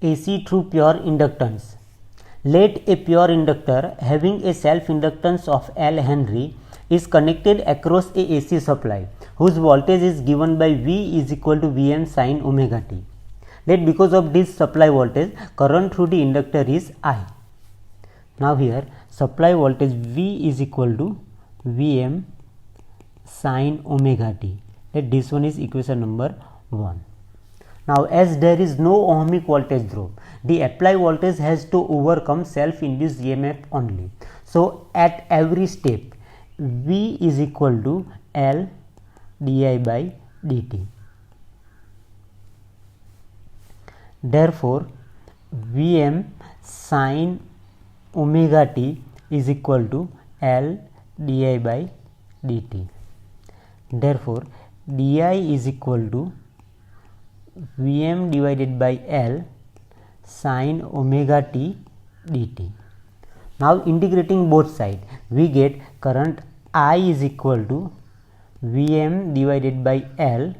AC through pure inductance. Let a pure inductor having a self-inductance of L Henry is connected across a AC supply whose voltage is given by V is equal to Vm sin omega t. Let because of this supply voltage, current through the inductor is I. Now here supply voltage V is equal to Vm sin omega t. Let this one is equation number 1. Now as there is no ohmic voltage drop, the applied voltage has to overcome self-induced EMF only. So at every step V is equal to L di by dt. Therefore Vm sin omega t is equal to L di by dt. Therefore di is equal to Vm divided by L sin omega t dt. Now integrating both sides, we get current I is equal to Vm divided by L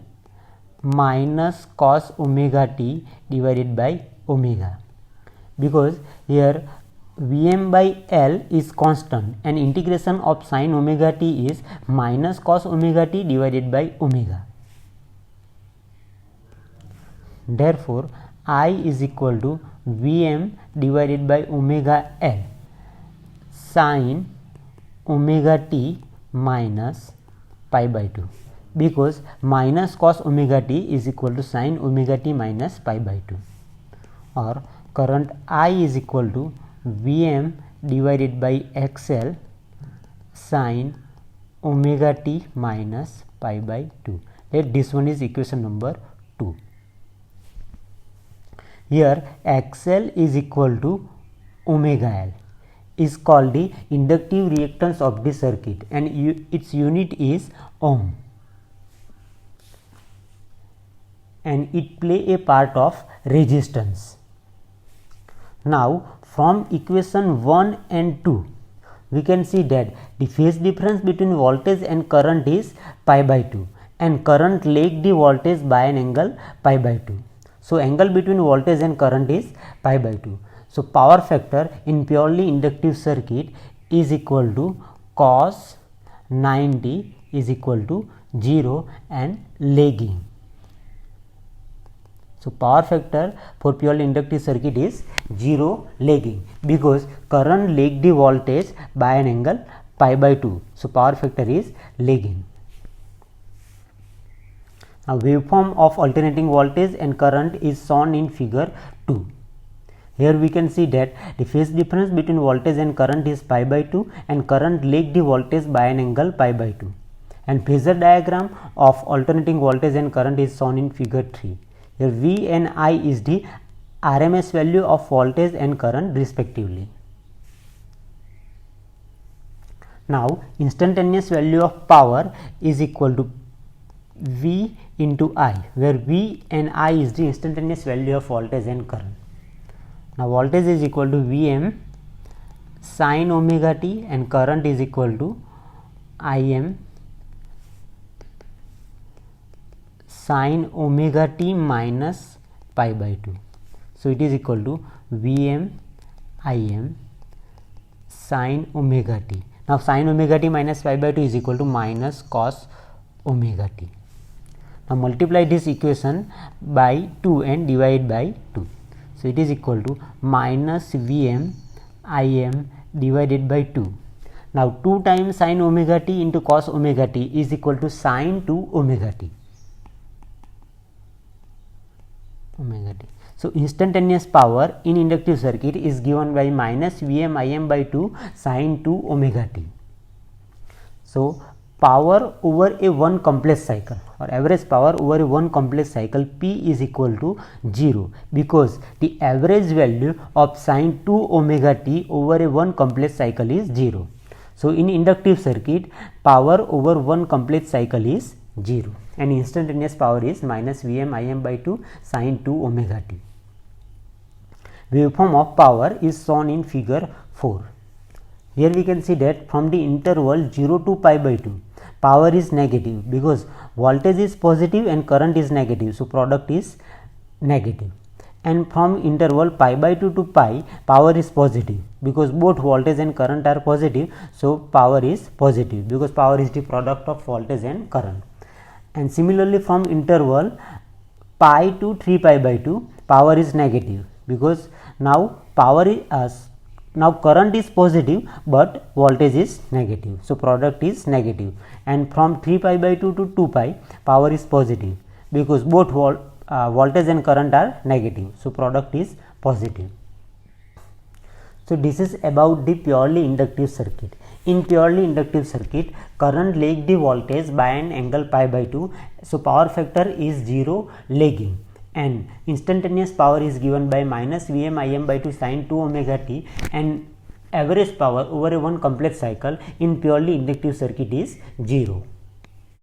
minus cos omega t divided by omega, because here Vm by L is constant and integration of sin omega t is minus cos omega t divided by omega. Therefore I is equal to Vm divided by omega L sin omega t minus pi by 2, because minus cos omega t is equal to sin omega t minus pi by 2, or current I is equal to Vm divided by XL sin omega t minus pi by 2. Let this one is equation number 2. Here XL is equal to omega L is called the inductive reactance of the circuit and its unit is ohm, and it play a part of resistance. Now from equation 1 and 2 we can see that the phase difference between voltage and current is pi by 2 and current lag the voltage by an angle pi by 2. So angle between voltage and current is pi by 2. So power factor in purely inductive circuit is equal to cos 90 is equal to 0 and lagging. So power factor for purely inductive circuit is 0 lagging, because current lag the voltage by an angle pi by 2. So power factor is lagging. Now waveform of alternating voltage and current is shown in figure 2. Here we can see that the phase difference between voltage and current is pi by 2 and current lag the voltage by an angle pi by 2, and phasor diagram of alternating voltage and current is shown in figure 3. Here V and I is the RMS value of voltage and current respectively. Now instantaneous value of power is equal to V into I, where V and I is the instantaneous value of voltage and current. Now voltage is equal to Vm sin omega t and current is equal to Im sin omega t minus pi by 2. So it is equal to Vm Im sin omega t. Now sin omega t minus pi by 2 is equal to minus cos omega t. Now multiply this equation by 2 and divide by 2. So it is equal to minus Vm Im divided by 2. Now 2 times sin omega t into cos omega t is equal to sin 2 omega t. So instantaneous power in inductive circuit is given by minus Vm Im by 2 sin 2 omega t. So power over a one complex cycle, or average power over a one complex cycle, P is equal to 0, because the average value of sin 2 omega t over a one complex cycle is 0. So in inductive circuit power over one complex cycle is 0 and instantaneous power is minus Vm Im by 2 sin 2 omega t. Waveform of power is shown in figure 4. Here we can see that from the interval 0 to pi by 2 power is negative, because voltage is positive and current is negative, so product is negative. and from interval pi by 2 to pi power is positive because both voltage and current are positive, so power is positive because power is the product of voltage and current. And similarly from interval pi to 3 pi by 2 power is negative because now now current is positive but voltage is negative, so product is negative. And from 3 pi by 2 to 2 pi power is positive because both voltage and current are negative, so product is positive. So this is about the purely inductive circuit. In purely inductive circuit, current lag the voltage by an angle pi by 2, so power factor is 0 lagging, and instantaneous power is given by minus Vm Im by 2 sin 2 omega t, and average power over a one complex cycle in purely inductive circuit is 0.